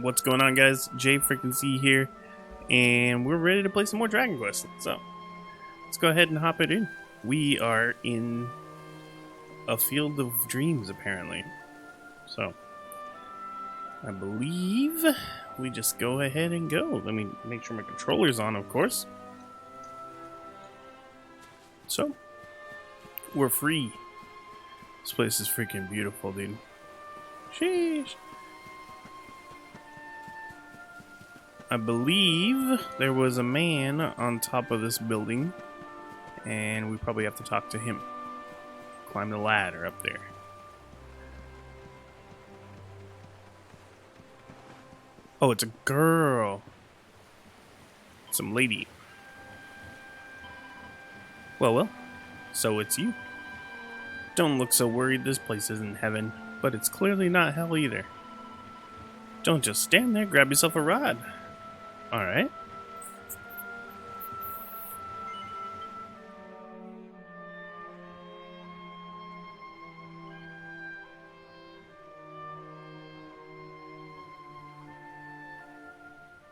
What's going on, guys? Jay freaking C here, and we're ready to play some more Dragon Quest. So let's go ahead and hop it in. We are in a field of dreams, apparently. So I believe we just go ahead and go. Let me make sure my controller's on, of course. So we're free. This place is freaking beautiful, dude. Sheesh. I believe there was a man on top of this building, and we probably have to talk to him. Climb the ladder up there. Oh, it's a girl. Some lady. Well, so it's you. Don't look so worried, this place isn't heaven, but it's clearly not hell either. Don't just stand there, grab yourself a rod. Alright.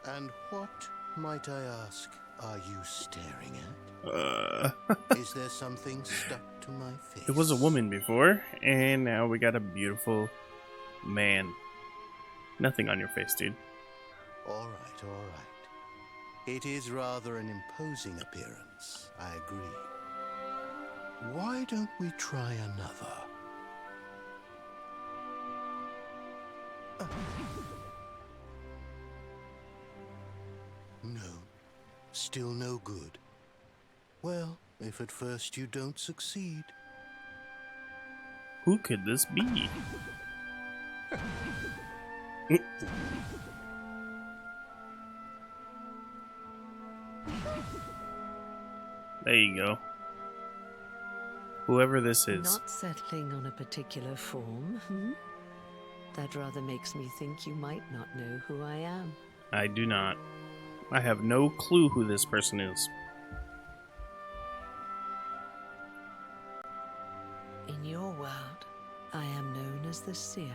And what, might I ask, are you staring at? Is there something stuck to my face? It was a woman before, and now we got a beautiful man. Nothing on your face, dude. All right. It is rather an imposing appearance, I agree. Why don't we try another? No, still no good. Well, if at first you don't succeed. Who could this be? There you go. Whoever this is. Not settling on a particular form, That rather makes me think you might not know who I am. I do not. I have no clue who this person is. In your world, I am known as the Seer.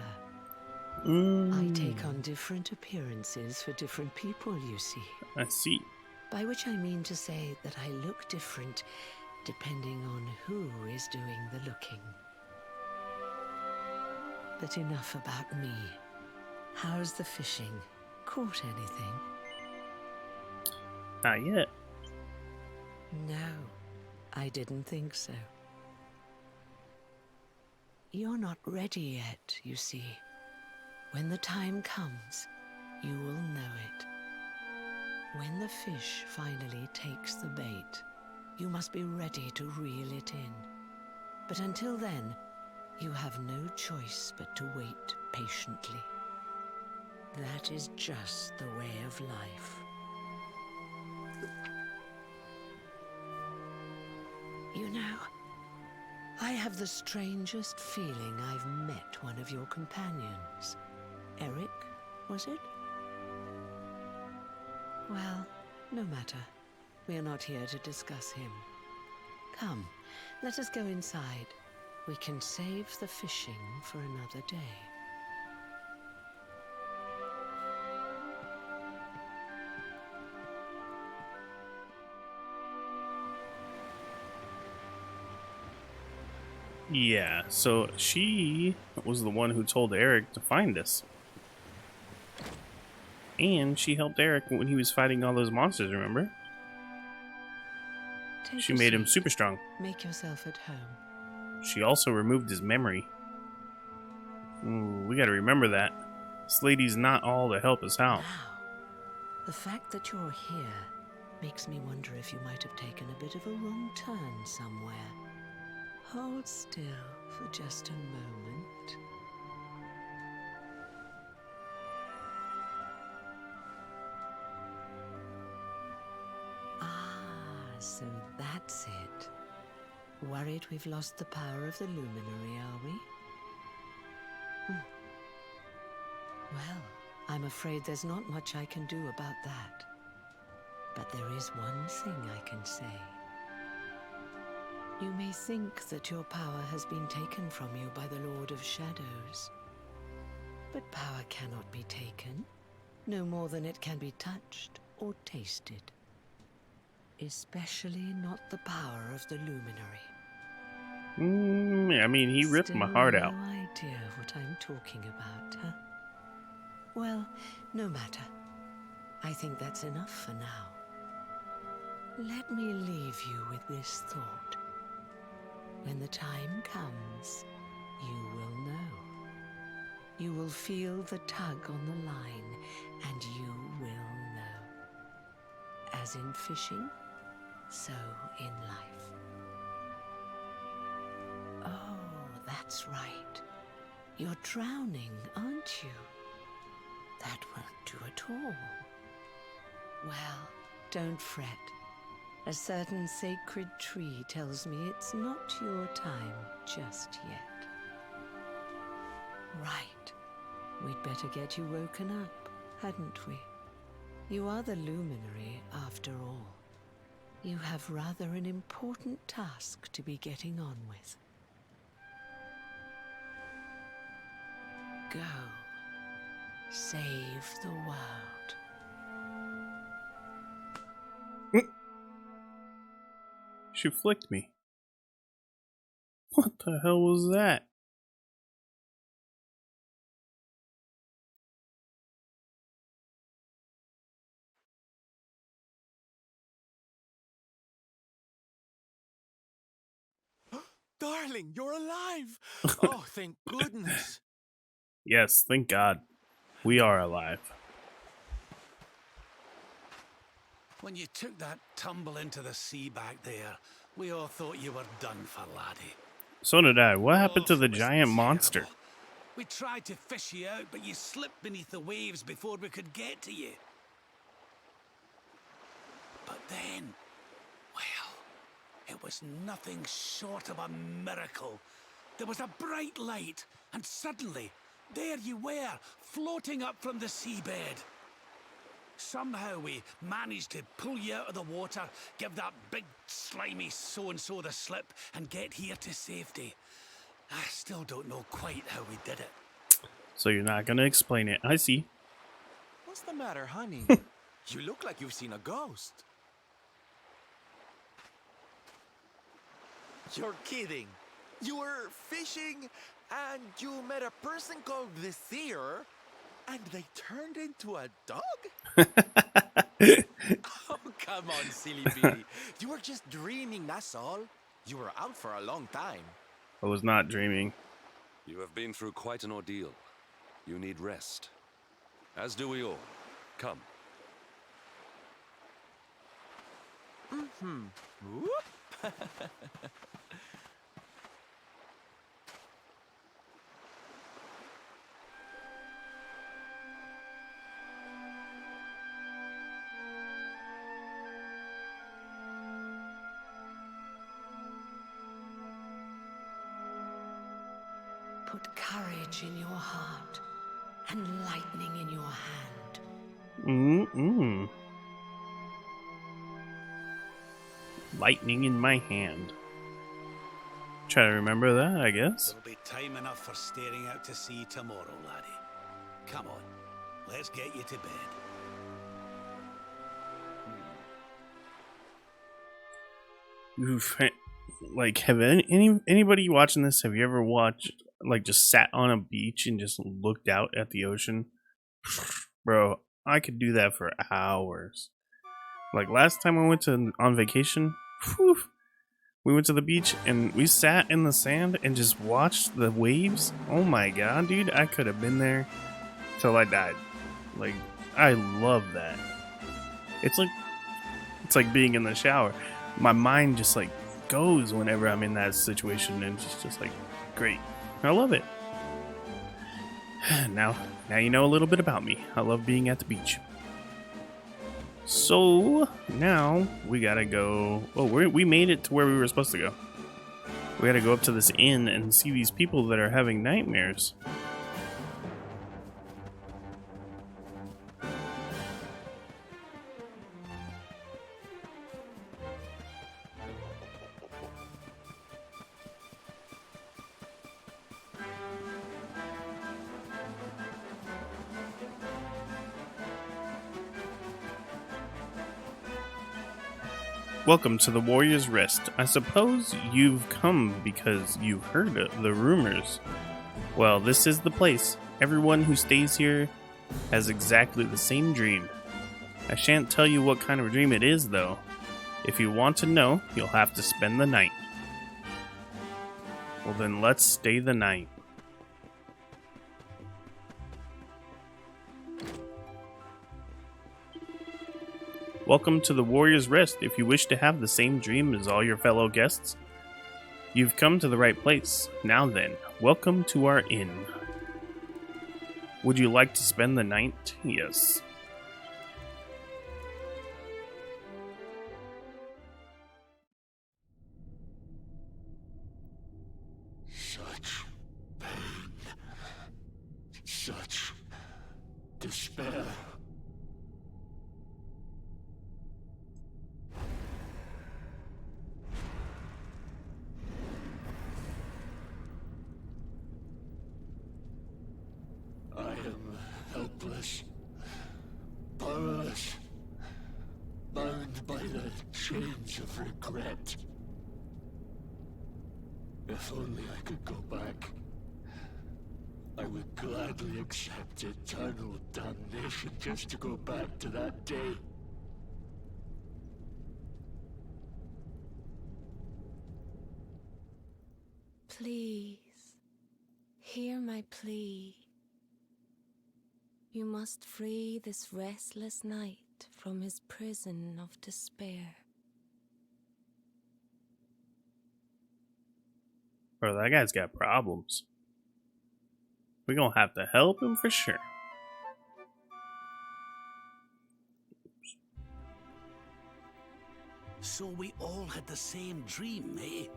I Mm, take on different appearances for different people, you see. I see. By which I mean to say that I look different depending on who is doing the looking. But enough about me. How's the fishing? Caught anything? Not yet. No, I didn't think so. You're not ready yet, you see. When the time comes, you will know it. When the fish finally takes the bait, you must be ready to reel it in. But until then, you have no choice but to wait patiently. That is just the way of life. You know, I have the strangest feeling I've met one of your companions. Eric, was it? Well, no matter. We are not here to discuss him. Come, let us go inside. We can save the fishing for another day. Yeah, so she was the one who told Eric to find us. And she helped Eric when he was fighting all those monsters, remember? Take She a made him seat. super strong. Make yourself at home. She also removed his memory. Ooh, we gotta remember that. This lady's not all to help us out. Now, the fact that you're here makes me wonder if you might have taken a bit of a wrong turn somewhere. Hold still for just a moment. Ah, so that's it. Worried we've lost the power of the luminary, are we? Well, I'm afraid there's not much I can do about that. But there is one thing I can say. You may think that your power has been taken from you by the Lord of Shadows. But power cannot be taken. no more than it can be touched or tasted. Especially not the power of the luminary. I mean, he ripped my heart out. No idea what I'm talking about, huh? Well, no matter. I think that's enough for now. Let me leave you with this thought. When the time comes, you will know. You will feel the tug on the line, and you will know. As in fishing, so in life. Oh, that's right. You're drowning, aren't you? That won't do at all. Well, don't fret. A certain sacred tree tells me it's not your time just yet. Right. We'd better get you woken up, hadn't we? You are the luminary, after all. You have rather an important task to be getting on with. Go. Save the world. She flicked me. What the hell was that? Darling, you're alive! Oh, thank goodness. Yes, thank God. We are alive. When you took that tumble into the sea back there, we all thought you were done for, laddie. So did I. What happened to Oh, the it was giant monster? terrible. We tried to fish you out, but you slipped beneath the waves before we could get to you. But then, well, it was nothing short of a miracle. There was a bright light, and suddenly, there you were, floating up from the seabed. Somehow we managed to pull you out of the water, give that big slimy so-and-so the slip, and get here to safety. I still don't know quite how we did it. So you're not gonna explain it. I see. What's the matter, honey? You look like you've seen a ghost. You're kidding. You were fishing and you met a person called the Seer and they turned into a dog? Oh, come on, silly Billy. You were just dreaming, that's all. You were out for a long time. I was not dreaming. You have been through quite an ordeal. You need rest. As do we all. Come. Whoop. Put courage in your heart and lightning in your hand. Lightning in my hand. Try to remember that, I guess. There'll be time enough for staring out to sea tomorrow, laddie. Come on, let's get you to bed. Oof. Like, have anybody watching this, have you ever watched, like, just sat on a beach and just looked out at the ocean? Bro, I could do that for hours. Like, last time I went on vacation, whew, we went to the beach and we sat in the sand and just watched the waves. Oh my god, dude, I could have been there till I died. Like, I love that. It's like being in the shower. My mind just, like, goes whenever I'm in that situation, and it's just like, great. I love it. Now you know a little bit about me. I love being at the beach. So now we gotta go. Oh, we made it to where we were supposed to go. We gotta go up to this inn and see these people that are having nightmares. Welcome to the Warrior's Rest. I suppose you've come because you've heard the rumors. Well, this is the place. Everyone who stays here has exactly the same dream. I shan't tell you what kind of dream it is, though. If you want to know, you'll have to spend the night. Well, then let's stay the night. Welcome to the Warrior's Rest. If you wish to have the same dream as all your fellow guests, you've come to the right place. Now then, welcome to our inn. Would you like to spend the night? Yes. Such pain. Such despair. I am helpless, powerless, bound by the chains of regret. If only I could go back, I would gladly accept eternal damnation just to go back to that day. Please, hear my plea. You must free this restless knight from his prison of despair. Bro, that guy's got problems. We're gonna have to help him for sure. So we all had the same dream, eh?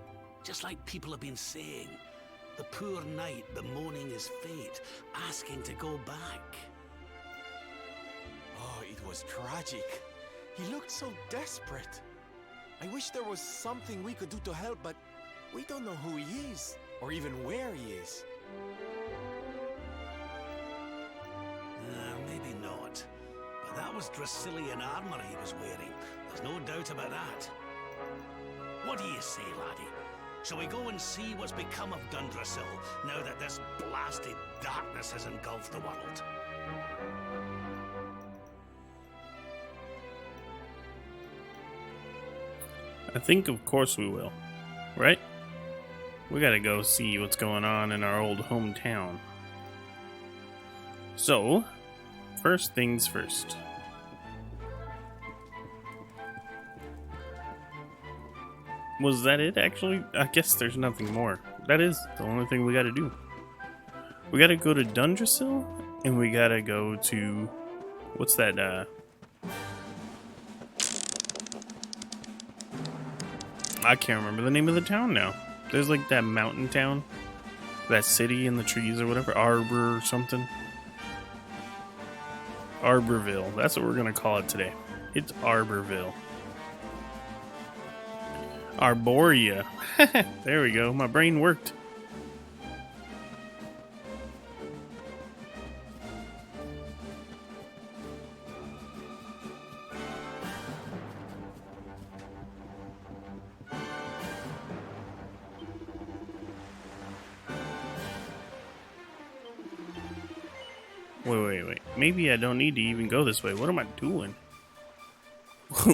Just like people have been saying. The poor knight bemoaning his fate, asking to go back. Oh, it was tragic. He looked so desperate. I wish there was something we could do to help, but we don't know who he is, or even where he is. Maybe not. But that was Dracilian armor he was wearing. There's no doubt about that. What do you say, laddie? Shall we go and see what's become of Dundrasil, now that this blasted darkness has engulfed the world? I think of course we will. Right? We gotta go see what's going on in our old hometown. So, first things first. Was that it, actually? I guess there's nothing more. That is the only thing we gotta do. We gotta go to Dundrasil, and we gotta go to... What's that, I can't remember the name of the town now. There's like that mountain town. That city in the trees or whatever. Arbor or something. Arborville. That's what we're gonna call it today. It's Arborville. Arborea. There we go. My brain worked. Wait. Maybe I don't need to even go this way. What am I doing?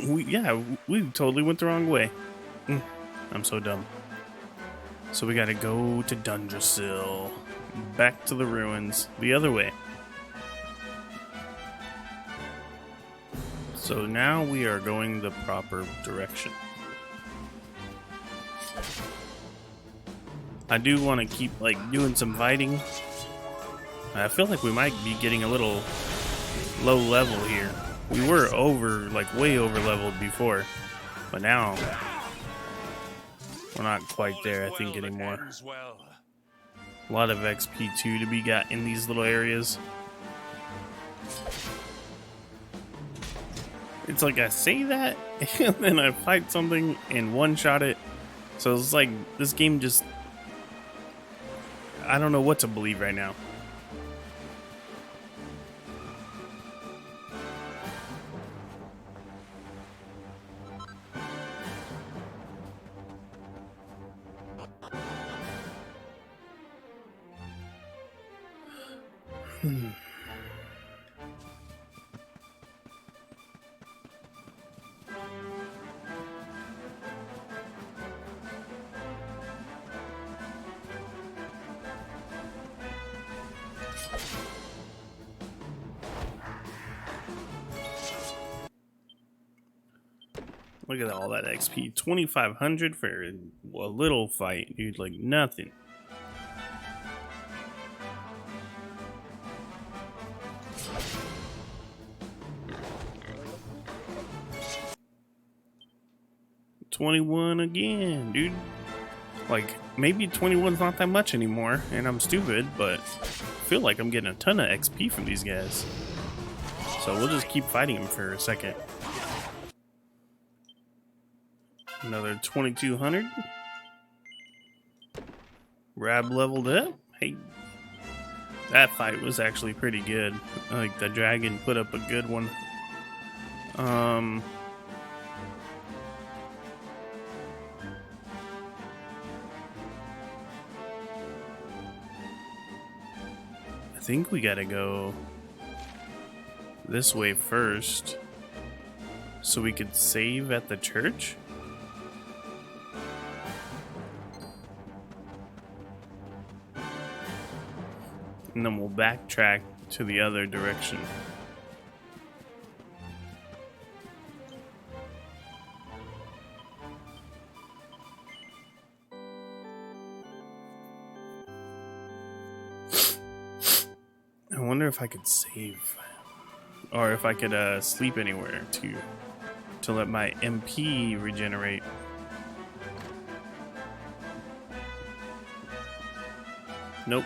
we totally went the wrong way. I'm so dumb. So we gotta go to Dundrasil. Back to the ruins. The other way. So now we are going the proper direction. I do want to keep like doing some fighting. I feel like we might be getting a little low level here. We were way over leveled before, but now we're not quite there, I think, anymore. A lot of XP too to be got in these little areas. It's like I say that, and then I fight something and one-shot it. So it's like this game just... I don't know what to believe right now. Look at all that XP. 2,500 for a little fight, dude. Like nothing. $21 again, dude. Like, maybe 21's not that much anymore, and I'm stupid, but I feel like I'm getting a ton of XP from these guys. So we'll just keep fighting them for a second. Another 2,200. Rab leveled up. Hey, that fight was actually pretty good. Like, the dragon put up a good one. I think we gotta go this way first so we could save at the church. And then we'll backtrack to the other direction. I wonder if I could save, or if I could sleep anywhere to let my MP regenerate. Nope.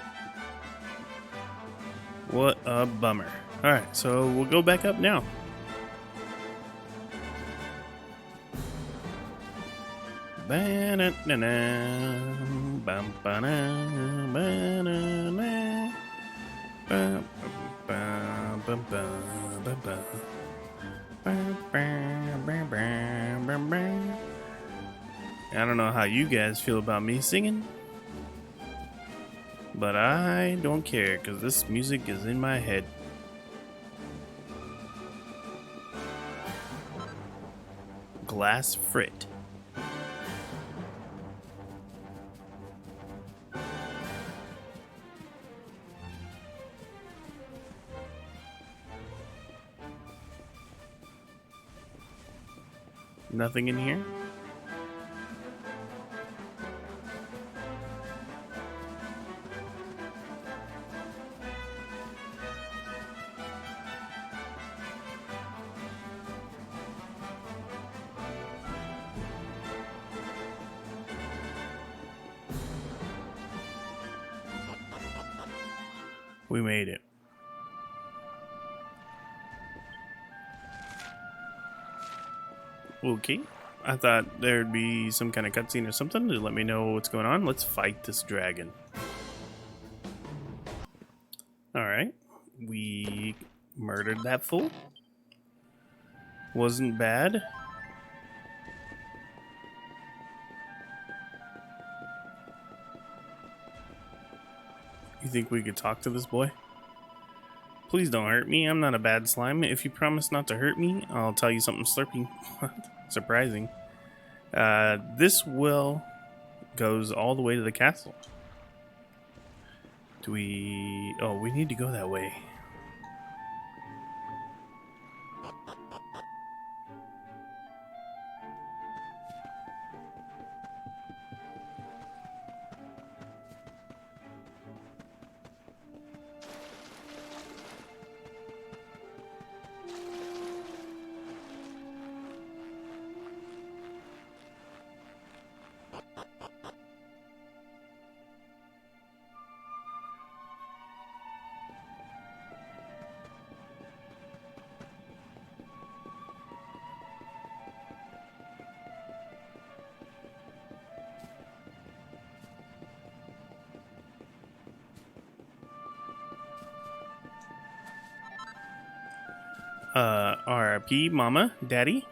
What a bummer. Alright, so we'll go back up now. I don't know how you guys feel about me singing, but I don't care because this music is in my head. Glass Frit. Nothing in here? We made it. Okay. I thought there'd be some kind of cutscene or something to let me know what's going on. Let's fight this dragon. Alright. We murdered that fool. Wasn't bad. You think we could talk to this boy? Please don't hurt me. I'm not a bad slime. If you promise not to hurt me, I'll tell you something slurping. Surprising. This well goes all the way to the castle. Do we... Oh, we need to go that way. RIP, Mama, Daddy.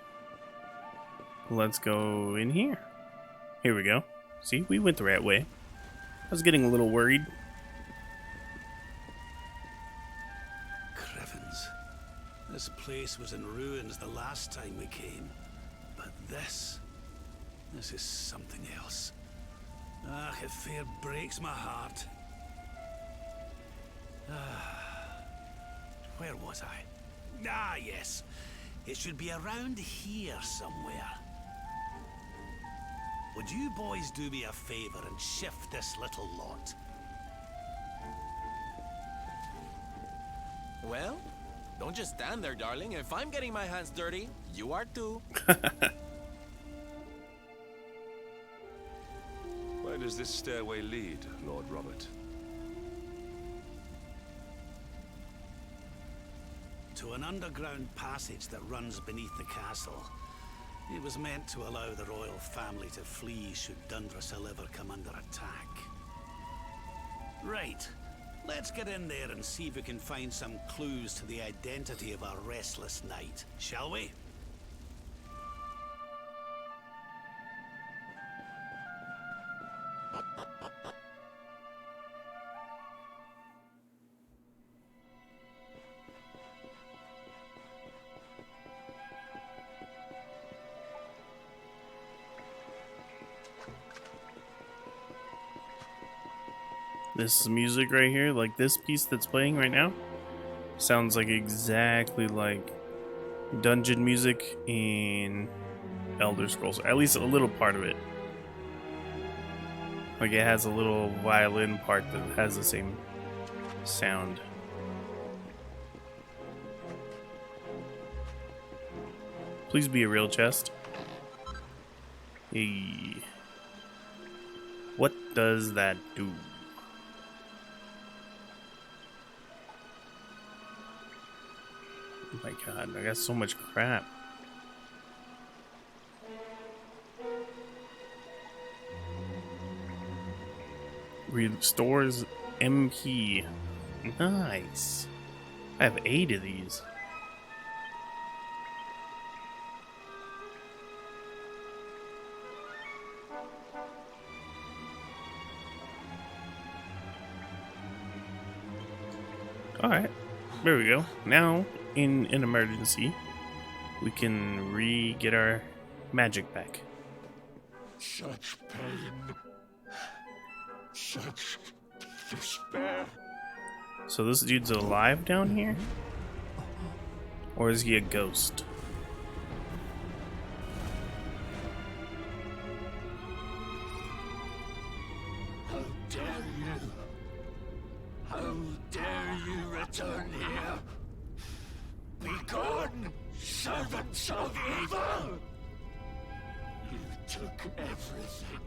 Let's go in here. Here we go. See, we went the right way. I was getting a little worried. This place was in ruins the last time we came. But this is something else. Ah, it fair breaks my heart. Where was I? Ah, yes. It should be around here somewhere. Would you boys do me a favor and shift this little lot? Well, don't just stand there, darling. If I'm getting my hands dirty, you are too. Where does this stairway lead, Lord Robert? To an underground passage that runs beneath the castle. It was meant to allow the royal family to flee should Dundrasil ever come under attack. Right. Let's get in there and see if we can find some clues to the identity of our restless knight, shall we? This music right here, like this piece that's playing right now, sounds like exactly like dungeon music in Elder Scrolls. At least a little part of it. Like it has a little violin part that has the same sound. Please be a real chest. Hey. What does that do? Oh my god, I got so much crap. Restores MP. Nice. I have 8 of these. Alright, there we go. Now, in an emergency, we can get our magic back. Such pain. Such despair. So this dude's alive down here? Or is he a ghost? How dare you? How dare you return here? Begone, servants of evil! You took everything.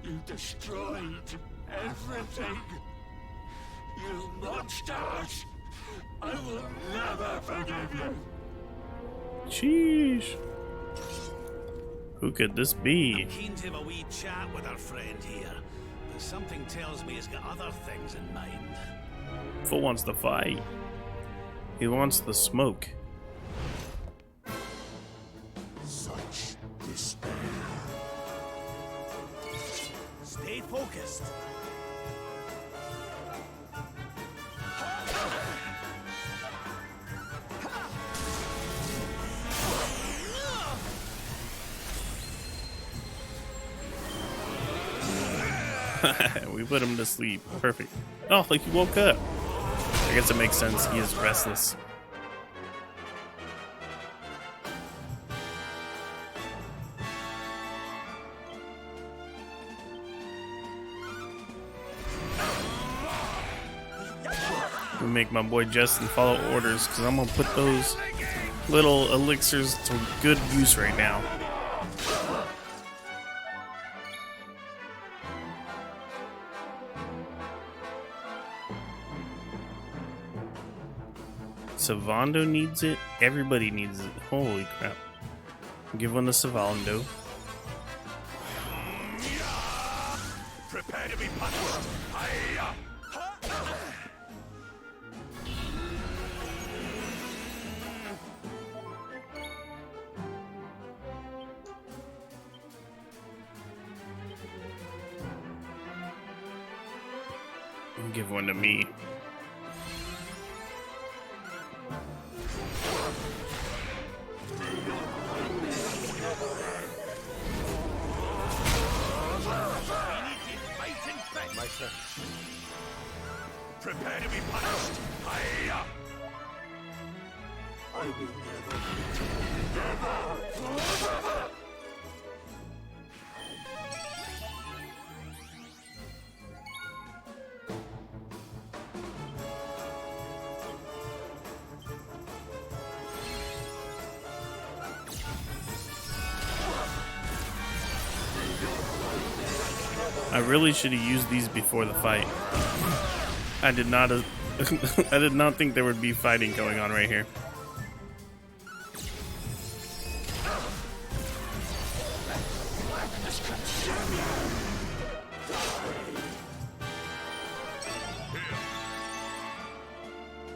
You destroyed everything. You monsters! I will never forgive you! Sheesh. Who could this be? I'm keen to have a wee chat with our friend here, but something tells me he's got other things in mind. Fool wants to fight. He wants the smoke. Such despair. Stay focused. We put him to sleep. Perfect. Oh, like he woke up. I guess it makes sense. He is restless. We make my boy Justin follow orders because I'm gonna put those little elixirs to good use right now. Savando needs it. Everybody needs it. Holy crap. Give one to Savando. Prepare to be punished. Give one to me. sense. Prepare to be punished. Hiya! I will never return. Never! I really should have used these before the fight. I did not I did not think there would be fighting going on right here.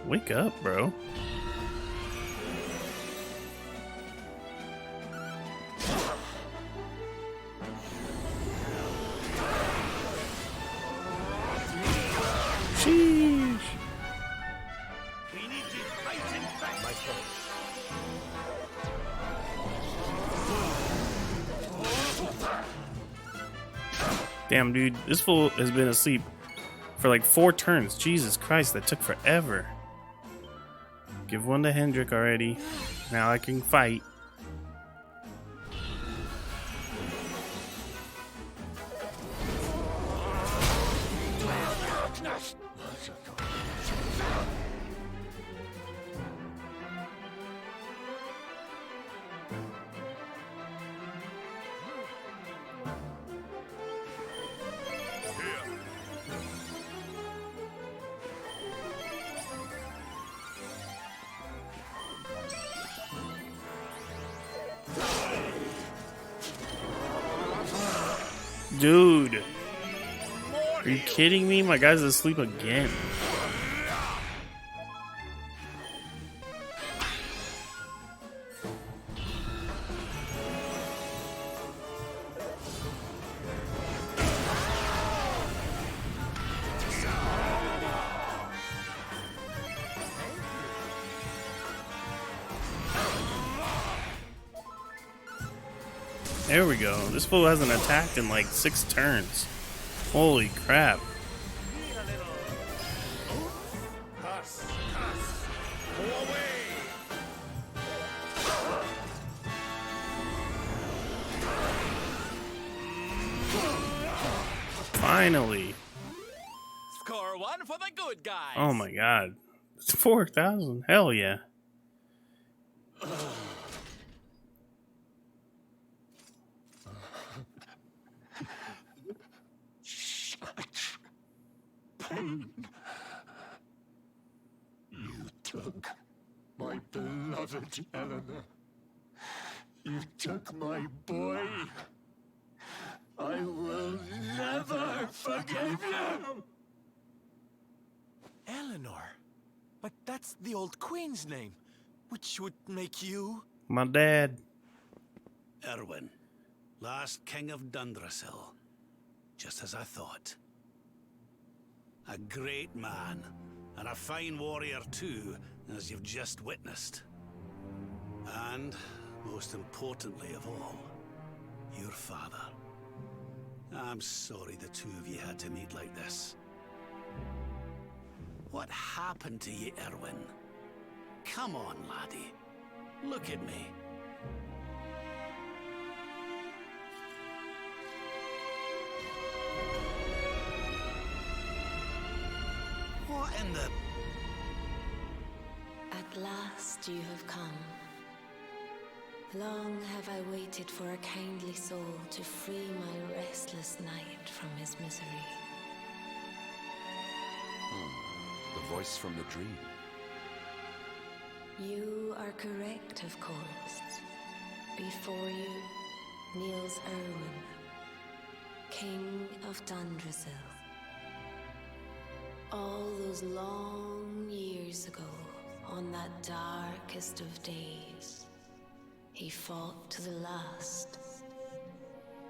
Wake up, bro. Sheesh. We need to fight in fact. My turn. Damn, dude, this fool has been asleep for like 4 turns. Jesus Christ, that took forever. Give one to Hendrik already. Now I can fight. Dude, are you kidding me? My guy's asleep again. There we go. This fool hasn't attacked in like 6 turns. Holy crap. Finally. Score 1 for the good guys. Oh my god. It's 4,000. Hell yeah. Pain. You took my beloved Eleanor. You took my boy. I will never forgive you. Eleanor? But that's the old queen's name, which would make you... My dad. Erwin, last king of Dundrasil. Just as I thought. A great man, and a fine warrior too, as you've just witnessed. And, most importantly of all, your father. I'm sorry the two of you had to meet like this. What happened to you, Erwin? Come on, laddie. Look at me. What in the... At last you have come. Long have I waited for a kindly soul to free my restless knight from his misery. The voice from the dream. You are correct, of course. Before you, kneels Erwin, King of Dundrasil. All those long years ago, on that darkest of days, he fought to the last.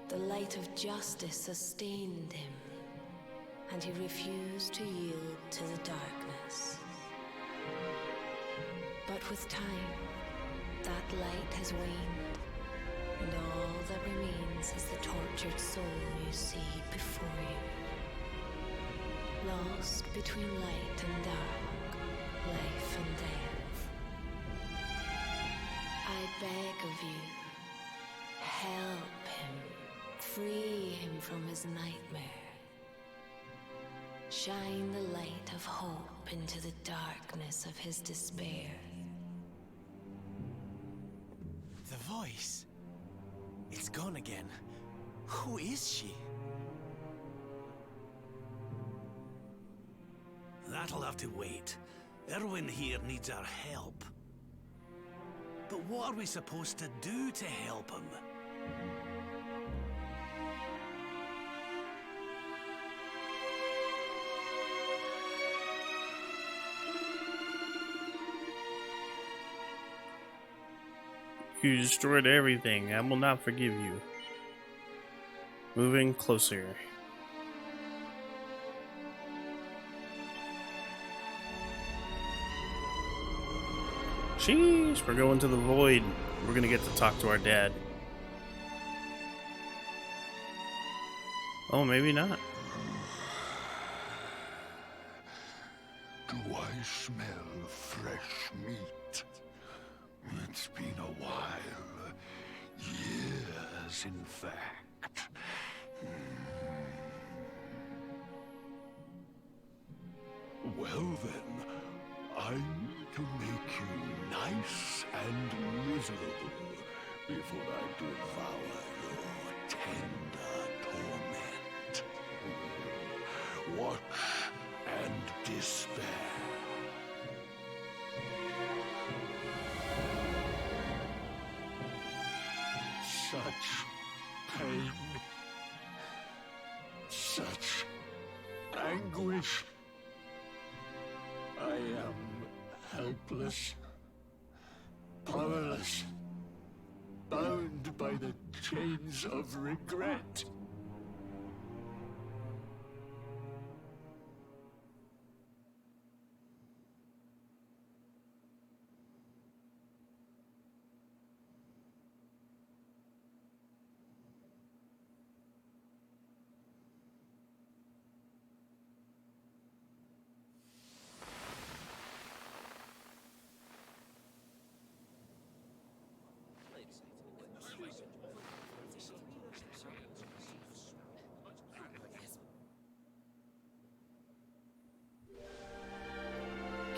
The light of justice sustained him, and he refused to yield to the darkness. But with time, that light has waned, and all that remains is the tortured soul you see before you. lost between light and dark, life and death. I beg of you, help him, free him from his nightmare. Shine the light of hope into the darkness of his despair. The voice. It's gone again. Who is she? That'll have to wait. Erwin here needs our help. But what are we supposed to do to help him? You destroyed everything. I will not forgive you. Moving closer. Sheesh, we're going to the void. We're gonna get to talk to our dad. Oh, maybe not. Do I smell fresh meat? It's been a while. Years, in fact. Well then, I'm to make you nice and miserable before I devour your tender torment. Watch and despair. Such pain, such anguish. I am helpless, powerless, bound by the chains of regret.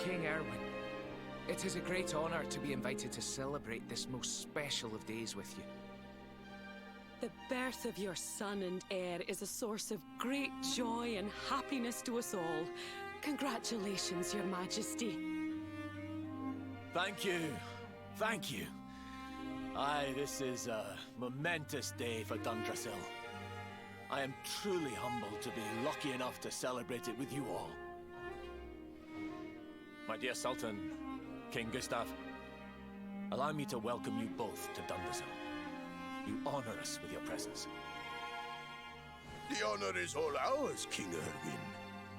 King Erwin, it is a great honor to be invited to celebrate this most special of days with you. The birth of your son and heir is a source of great joy and happiness to us all. Congratulations, Your Majesty. Thank you. Thank you. Aye, this is a momentous day for Dundrasil. I am truly humbled to be lucky enough to celebrate it with you all. My dear Sultan, King Gustav, allow me to welcome you both to Dundrasil. You honor us with your presence. The honor is all ours, King Erwin.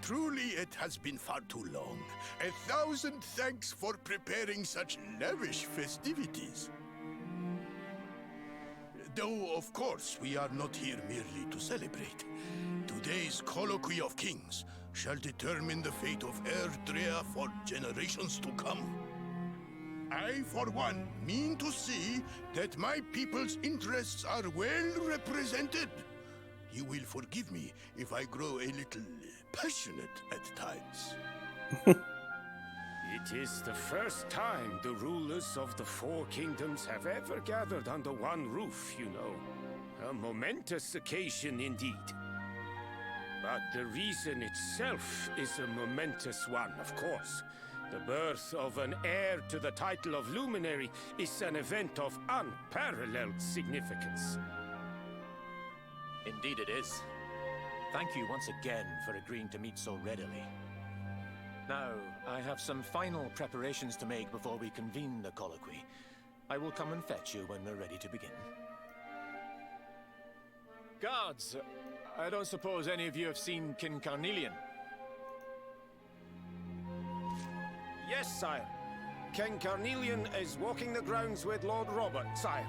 Truly, it has been far too long. 1,000 thanks for preparing such lavish festivities. Though, of course, we are not here merely to celebrate. Today's Colloquy of Kings shall determine the fate of Erdrea for generations to come. I, for one, mean to see that my people's interests are well represented. You will forgive me if I grow a little passionate at times. It is the first time the rulers of the Four Kingdoms have ever gathered under one roof, you know. A momentous occasion indeed. But the reason itself is a momentous one, of course. The birth of an heir to the title of Luminary is an event of unparalleled significance. Indeed it is. Thank you once again for agreeing to meet so readily. Now, I have some final preparations to make before we convene the colloquy. I will come and fetch you when we're ready to begin. Guards, I don't suppose any of you have seen King Carnelian? Yes, sire. King Carnelian is walking the grounds with Lord Robert, sire.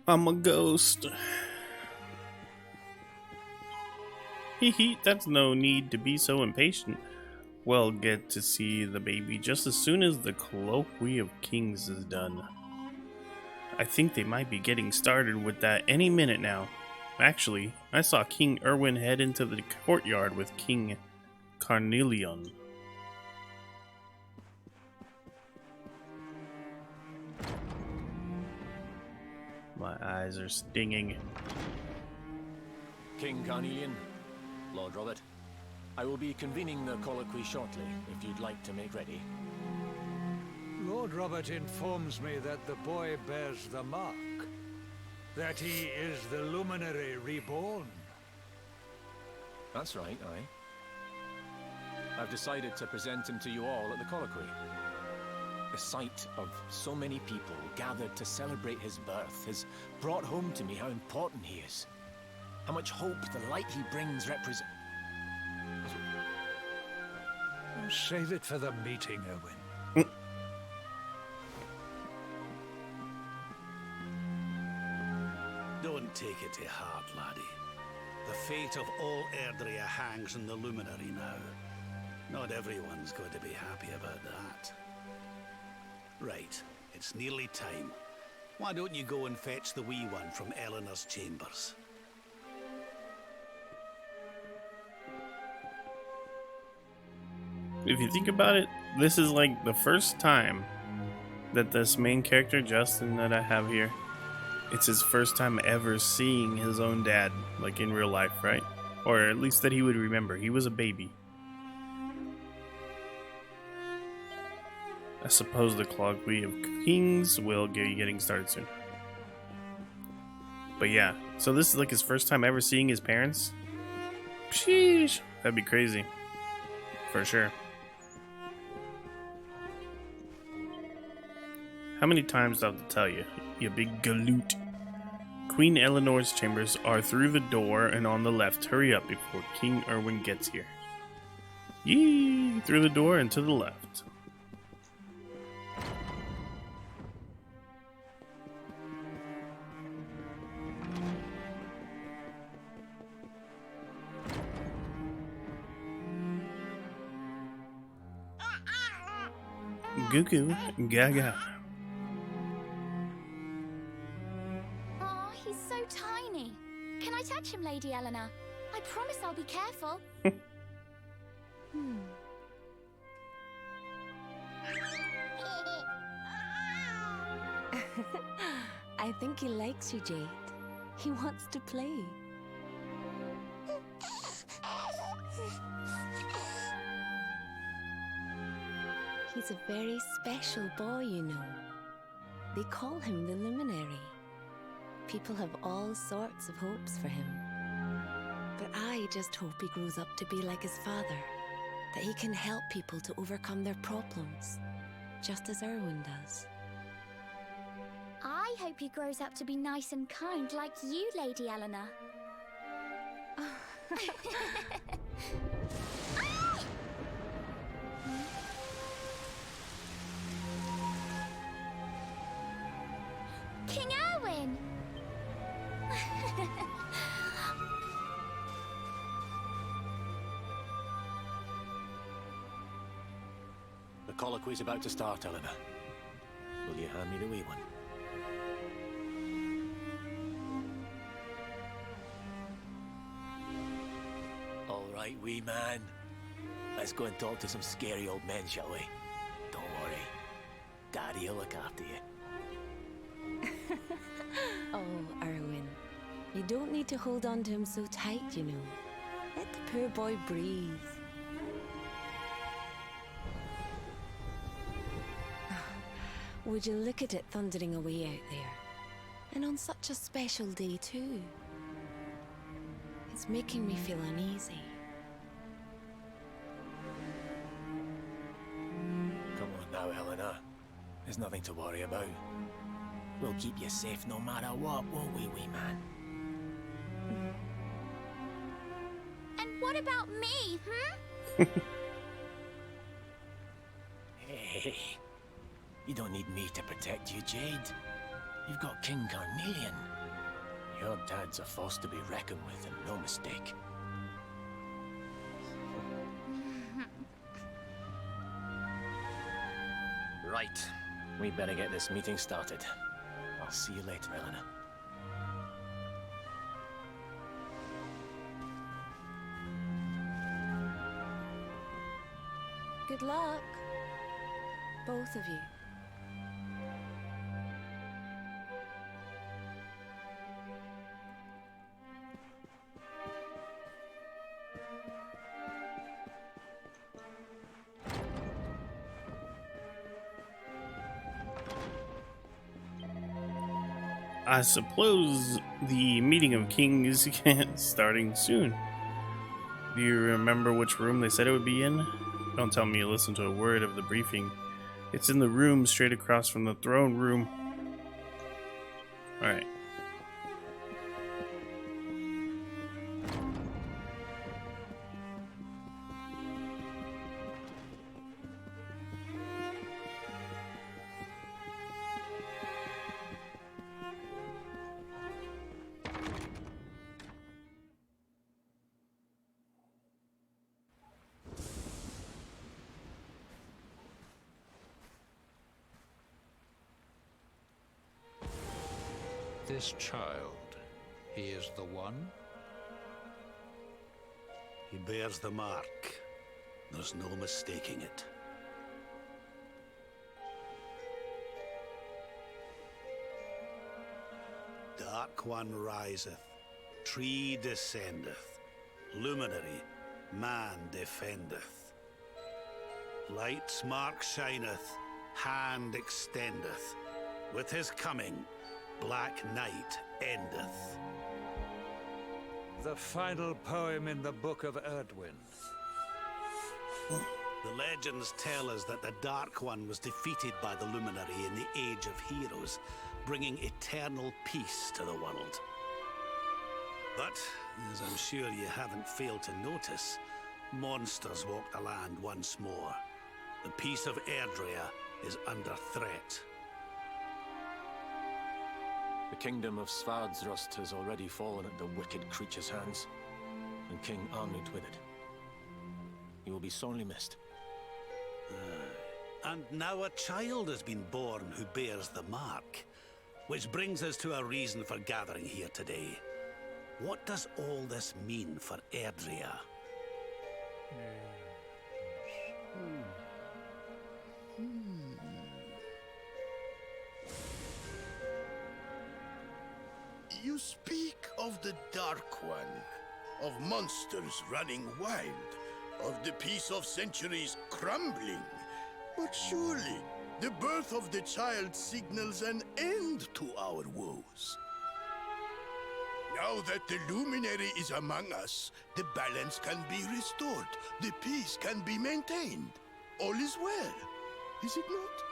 I'm a ghost. Hee hee, that's no need to be so impatient. We'll get to see the baby just as soon as the Colloquy of Kings is done. I think they might be getting started with that any minute now. Actually, I saw King Erwin head into the courtyard with King Carnelion. My eyes are stinging. King Carnelion, Lord Robert, I will be convening the colloquy shortly, if you'd like to make ready. Lord Robert informs me that the boy bears the mark. That he is the Luminary reborn. That's right, aye. I've decided to present him to you all at the colloquy. The sight of so many people gathered to celebrate his birth has brought home to me how important he is. How much hope the light he brings represents. Save it for the meeting, Erwin. Don't take it to heart, laddie. The fate of all Erdrea hangs in the Luminary now. Not everyone's going to be happy about that. Right, it's nearly time. Why don't you go and fetch the wee one from Eleanor's chambers? If you think about it, this is like the first time that this main character, Justin, that I have here, it's his first time ever seeing his own dad, like in real life, right? Or at least that he would remember. He was a baby. I suppose the Colloquy of Kings will be getting started soon. But yeah, so this is like his first time ever seeing his parents? Sheesh, that'd be crazy. For sure. How many times do I have to tell you, you big galoot? Queen Eleanor's chambers are through the door and on the left. Hurry up before King Erwin gets here. Yee! Through the door and to the left. Goo goo gaga. Oh, he's so tiny. Can I touch him, Lady Eleanor? I promise I'll be careful. I think he likes you, Jade. He wants to play. He's a very special boy, you know. They call him the Luminary. People have all sorts of hopes for him. But I just hope he grows up to be like his father. That he can help people to overcome their problems. Just as Erwin does. I hope he grows up to be nice and kind like you, Lady Eleanor. King Erwin! The colloquy's about to start, Eleanor. Will you hand me the wee one? All right, wee man. Let's go and talk to some scary old men, shall we? Don't worry. Daddy'll look after you. Oh, Erwin. You don't need to hold on to him so tight, you know. Let the poor boy breathe. Would you look at it thundering away out there? And on such a special day, too. It's making me feel uneasy. Come on now, Eleanor. There's nothing to worry about. We'll keep you safe no matter what, won't we, wee man? And what about me, hmm? Hey, you don't need me to protect you, Jade. You've got King Carnelion. Your dad's a force to be reckoned with, and no mistake. Right. We better get this meeting started. I'll see you later, Eleanor. Good luck, both of you. I suppose the meeting of kings is starting soon. Do you remember which room they said it would be in? Don't tell me you listened to a word of the briefing. It's in the room straight across from the throne room. Alright. This child, he is the one? He bears the mark. There's no mistaking it. Dark One riseth, tree descendeth, luminary, man defendeth. Light's mark shineth, hand extendeth. With his coming, Black Night endeth. The final poem in the Book of Erdwin. The legends tell us that the Dark One was defeated by the Luminary in the Age of Heroes, bringing eternal peace to the world. But, as I'm sure you haven't failed to notice, monsters walk the land once more. The peace of Erdrea is under threat. The kingdom of Svardsrust has already fallen at the wicked creature's hands, and King Arnut with it. He will be sorely missed. And now a child has been born who bears the mark. Which brings us to a reason for gathering here today. What does all this mean for Erdrea? You speak of the Dark One, of monsters running wild, of the peace of centuries crumbling. But surely, the birth of the child signals an end to our woes. Now that the Luminary is among us, the balance can be restored, the peace can be maintained. All is well, is it not?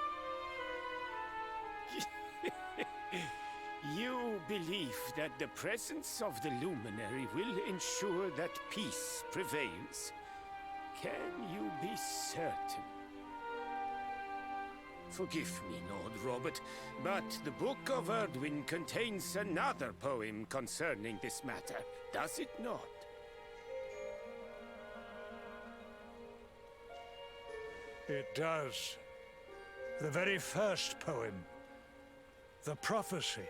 You believe that the presence of the Luminary will ensure that peace prevails. Can you be certain? Forgive me, Lord Robert, but the Book of Erdwin contains another poem concerning this matter, does it not? It does. The very first poem. The prophecy.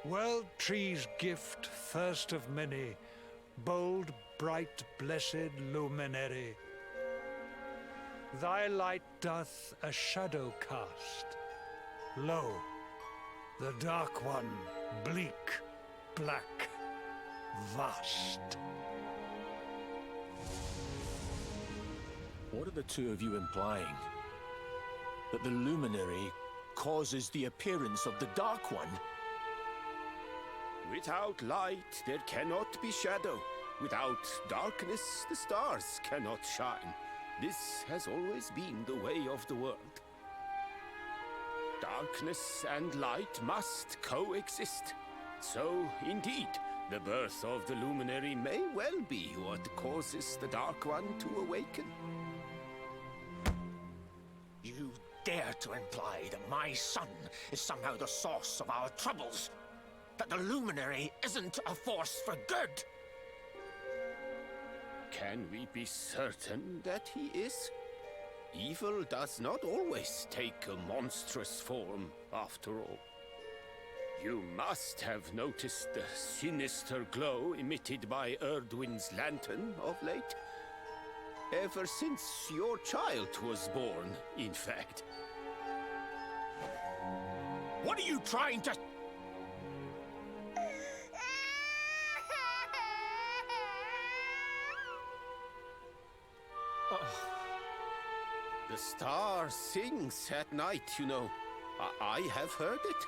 World Tree's gift, first of many, bold, bright, blessed luminary. Thy light doth a shadow cast. Lo, the Dark One, bleak, black, vast. What are the two of you implying? That the Luminary causes the appearance of the Dark One? Without light, there cannot be shadow. Without darkness, the stars cannot shine. This has always been the way of the world. Darkness and light must coexist. So, indeed, the birth of the Luminary may well be what causes the Dark One to awaken. You dare to imply that my son is somehow the source of our troubles? that the Luminary isn't a force for good? Can we be certain that he is? Evil does not always take a monstrous form, after all. You must have noticed the sinister glow emitted by Erdwin's lantern of late. Ever since your child was born, in fact. What are you trying to... The star sings at night, you know. I have heard it.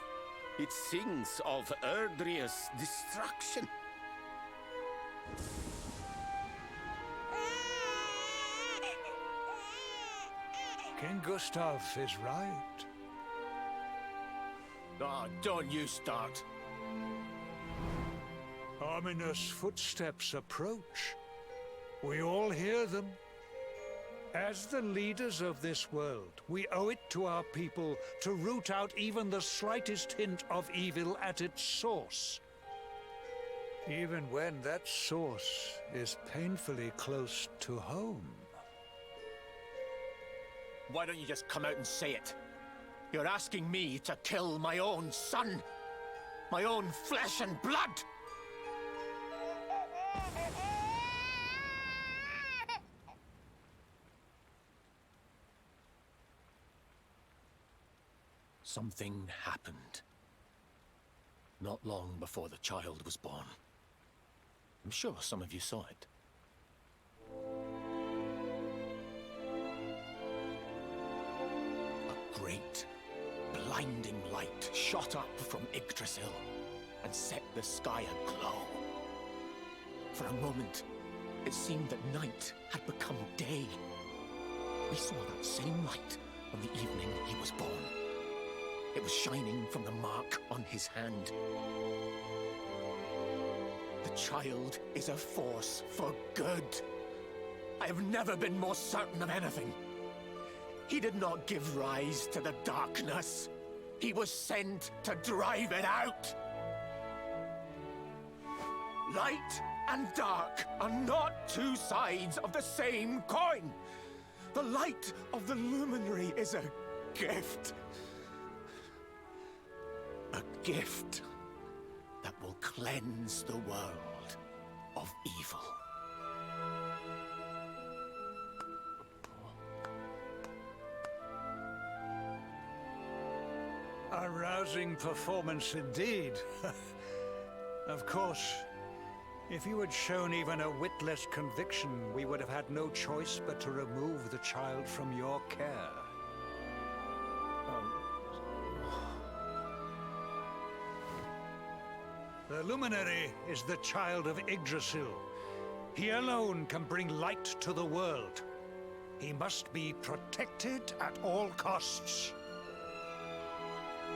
It sings of Erdrea's destruction. King Gustav is right. Oh, don't you start. Ominous footsteps approach. We all hear them. As the leaders of this world, we owe it to our people to root out even the slightest hint of evil at its source. Even when that source is painfully close to home. Why don't you just come out and say it? You're asking me to kill my own son. My own flesh and blood. Something happened. Not long before the child was born. I'm sure some of you saw it. A great, blinding light shot up from Yggdrasil and set the sky aglow. For a moment, it seemed that night had become day. We saw that same light on the evening he was born. It was shining from the mark on his hand. The child is a force for good. I have never been more certain of anything. He did not give rise to the darkness. He was sent to drive it out. Light and dark are not two sides of the same coin. The light of the Luminary is a gift. A gift that will cleanse the world of evil. A rousing performance indeed. Of course, if you had shown even a whit less conviction, we would have had no choice but to remove the child from your care. The Luminary is the child of Yggdrasil. He alone can bring light to the world. He must be protected at all costs.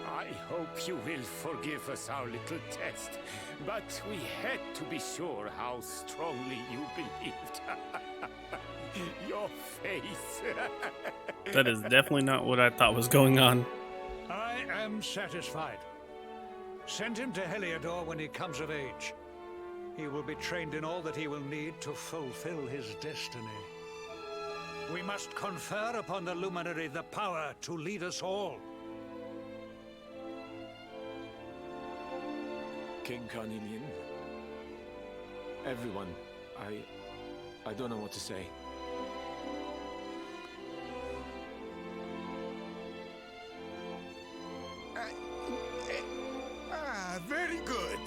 I hope you will forgive us our little test, but we had to be sure how strongly you believed. Your face. That is definitely not what I thought was going on. I am satisfied. Send him to Heliodor when he comes of age. He will be trained in all that he will need to fulfill his destiny. We must confer upon the Luminary the power to lead us all. King Carnelian. Everyone, I don't know what to say. Very good.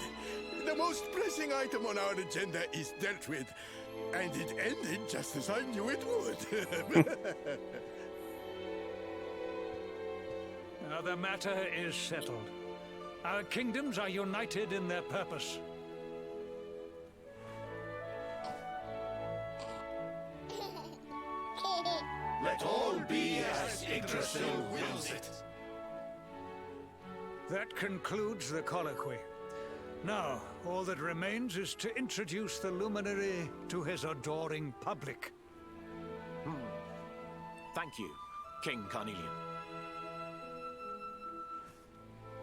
The most pressing item on our agenda is dealt with, and it ended just as I knew it would. Now the matter is settled. Our kingdoms are united in their purpose. Let all be as Yggdrasil wills it. That concludes the colloquy. Now, all that remains is to introduce the Luminary to his adoring public. Thank you, King Carnelian.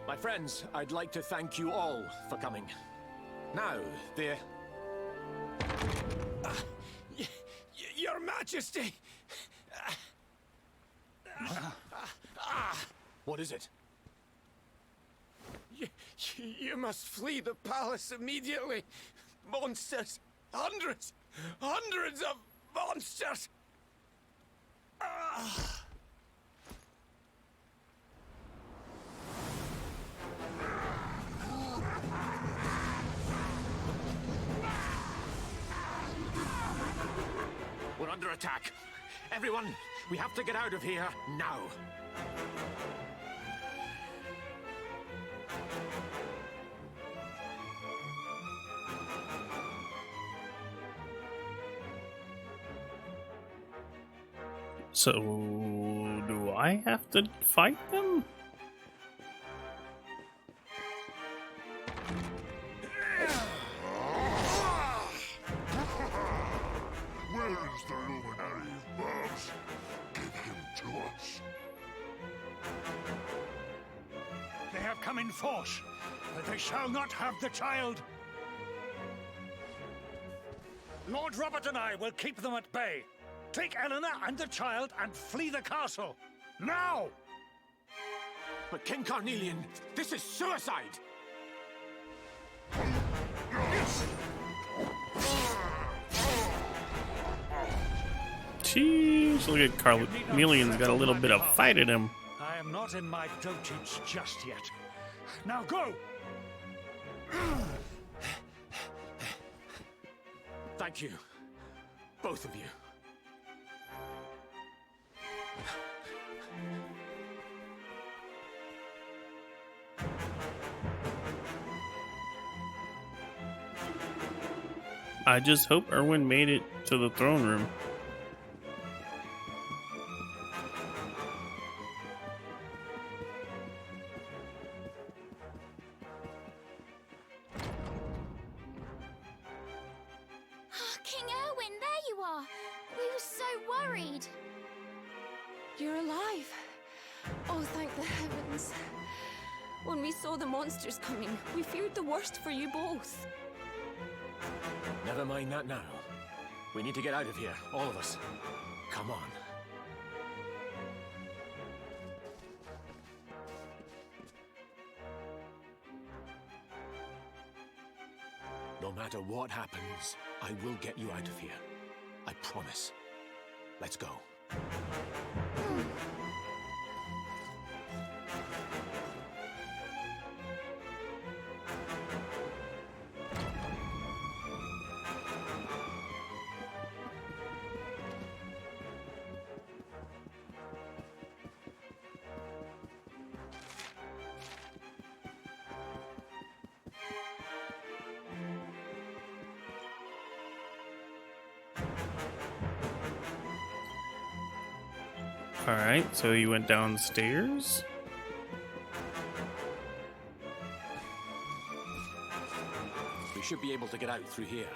My friends, I'd like to thank you all for coming. Now, Your Majesty! What is it? You must flee the palace immediately. Monsters! Hundreds! Hundreds of monsters! We're under attack. Everyone, we have to get out of here now. So, do I have to fight them? Where is the luminary, Babs? Give him to us. They have come in force, but they shall not have the child. Lord Robert and I will keep them at bay. Take Eleanor and the child and flee the castle. Now! But King Carnelian, this is suicide! Jeez, look at Carnelian's got a little bit of fight in him. I am not in my dotage just yet. Now go! Thank you. Both of you. I just hope Erwin made it to the throne room. King Erwin, there you are. We were so worried. You're alive. Oh, thank the heavens. When we saw the monsters coming, we feared the worst for you both. Never mind that now. We need to get out of here, all of us. Come on. No matter what happens, I will get you out of here. I promise. Let's go. Alright, so you went downstairs? We should be able to get out through here.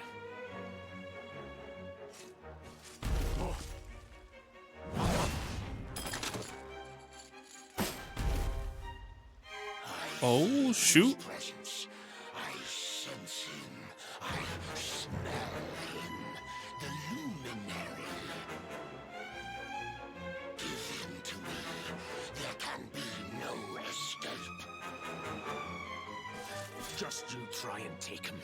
Oh, shoot. Presence. I sense him. I smell him. The luminary. Give him to me. There can be no escape. Just you try and take him.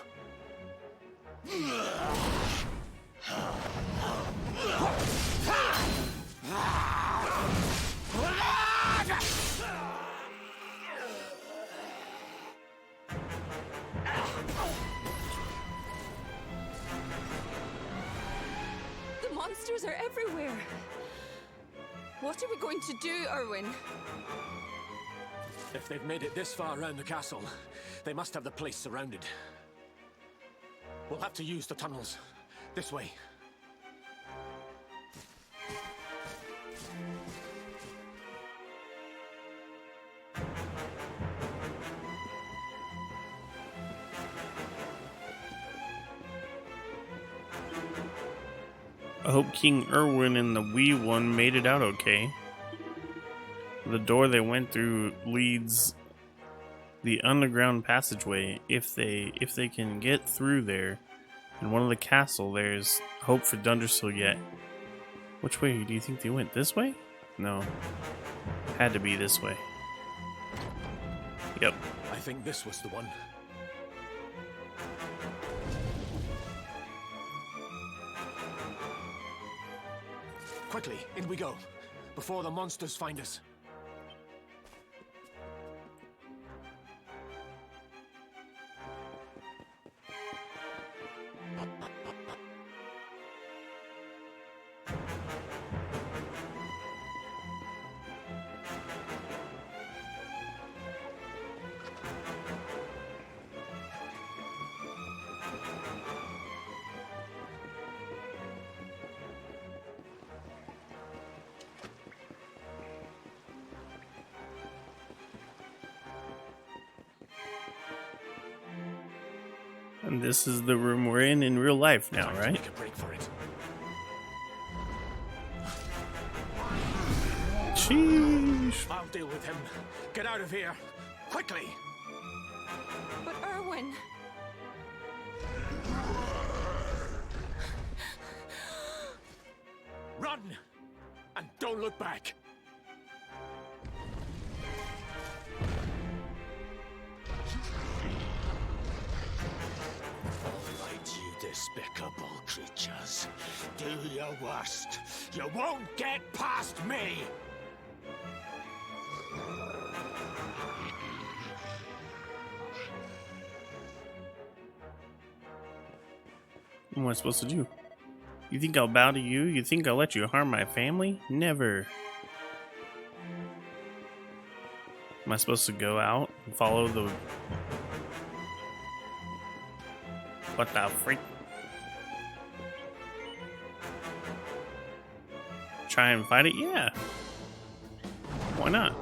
The monsters are everywhere. What are we going to do, Erwin? If they've made it this far around the castle, they must have the place surrounded. We'll have to use the tunnels. This way. I hope King Erwin and the wee one made it out okay. The door they went through leads the underground passageway. If they can get through there, in one of the castle, there's hope for Dundersill yet. Which way do you think they went? This way? No. Had to be this way. Yep. I think this was the one. Quickly, in we go, before the monsters find us. And this is the room we're in real life now, right? Make a break for it. Sheesh. I'll deal with him. Get out of here, quickly. But Erwin... Run! And don't look back! All right, you despicable creatures. Do your worst. You won't get past me! What am I supposed to do? You think I'll bow to you? You think I'll let you harm my family? Never. Am I supposed to go out and follow the... What the freak? Try and fight it? Yeah. Why not?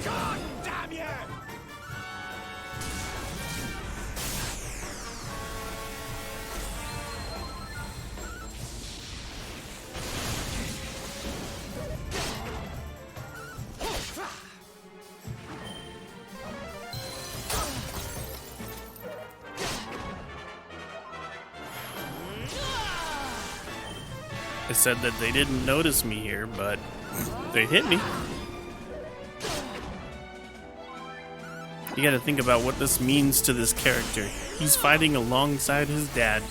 God damn you! I said that they didn't notice me here, but they hit me. You gotta think about what this means to this character. He's fighting alongside his dad.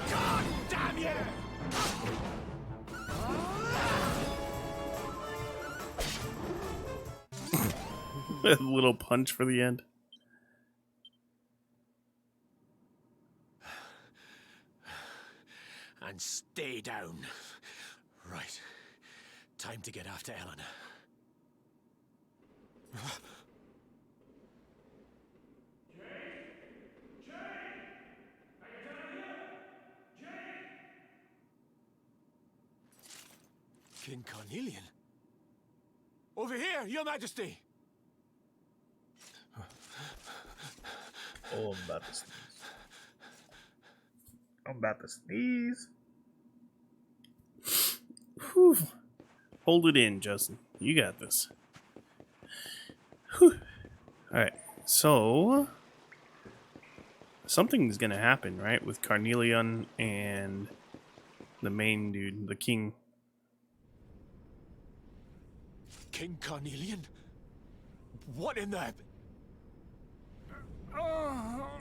God damn you! A little punch for the end. And stay down. Right. Time to get after Eleanor. King Carnelian? Over here, Your Majesty! Oh, I'm about to sneeze. I'm about to sneeze. Whew. Hold it in, Justin. You got this. Whew. Alright, so... something's gonna happen, right? With Carnelian and the main dude, the king. King Carnelian? What in the...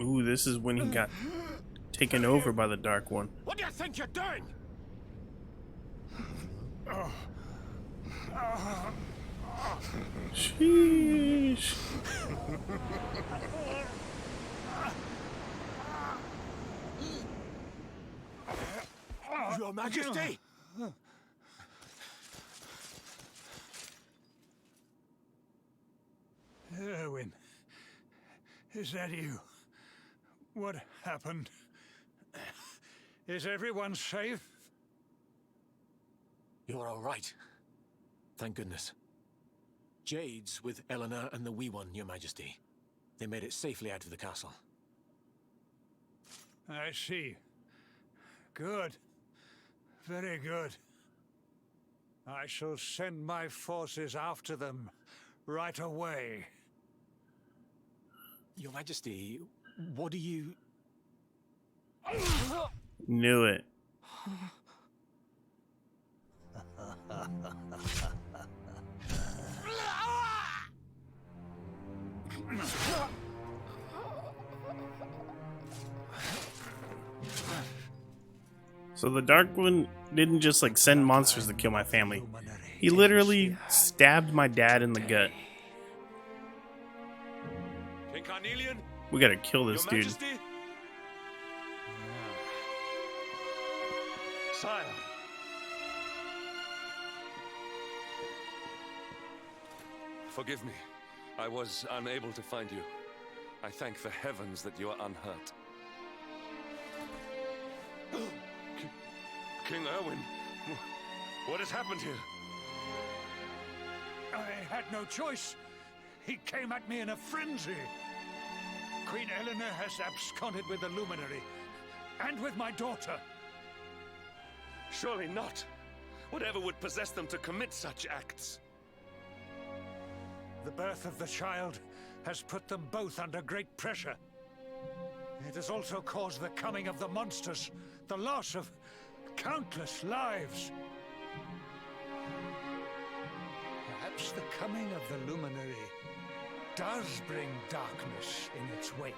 Ooh, this is when he got taken over by the Dark One. What do you think you're doing? Sheesh. Your Majesty! Erwin, is that you? What happened? Is everyone safe? You're all right. Thank goodness. Jade's with Eleanor and the Wee One, Your Majesty. They made it safely out of the castle. I see. Good. Very good. I shall send my forces after them right away. Your Majesty, what do you... Knew it. So the Dark One didn't just like send monsters to kill my family. He literally stabbed my dad in the gut. King Carnelian? We gotta kill this Your dude. Majesty? Sire. Forgive me. I was unable to find you. I thank the heavens that you are unhurt. King Erwin, what has happened here? I had no choice. He came at me in a frenzy. Queen Eleanor has absconded with the Luminary, and with my daughter. Surely not. Whatever would possess them to commit such acts? The birth of the child has put them both under great pressure. It has also caused the coming of the monsters, the loss of countless lives. Perhaps the coming of the Luminary does bring darkness in its wake.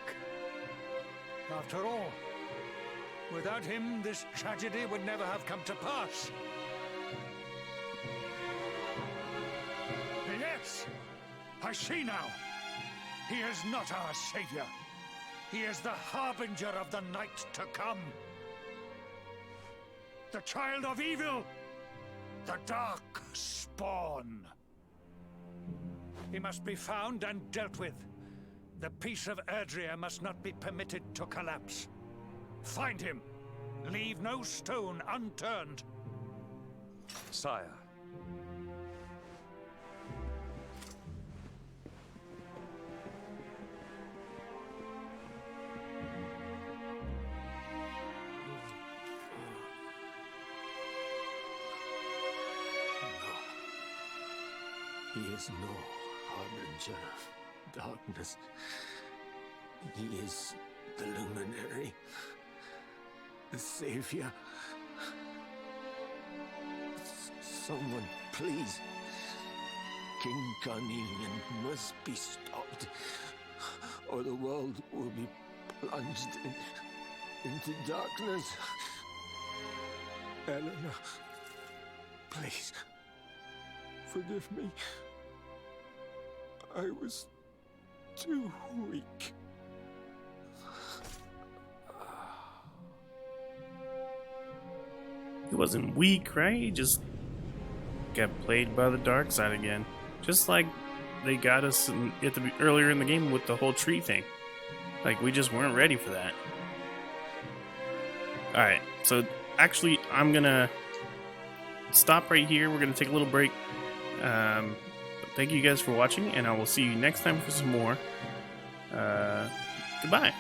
After all, without him, this tragedy would never have come to pass. Yes, I see now. He is not our savior. He is the harbinger of the night to come. The child of evil, the dark spawn. He must be found and dealt with. The peace of Erdrea must not be permitted to collapse. Find him. Leave no stone unturned. Sire. He is no harbinger of darkness. He is the Luminary, the Savior. Someone, please. King Carnelian must be stopped, or the world will be plunged into darkness. Eleanor, please. Forgive me. I was too weak. He wasn't weak, right? He just got played by the dark side again. Just like they got us earlier in the game with the whole tree thing. Like, we just weren't ready for that. Alright, so actually, I'm gonna stop right here. We're gonna take a little break. Thank you guys for watching, and I will see you next time for some more. Goodbye.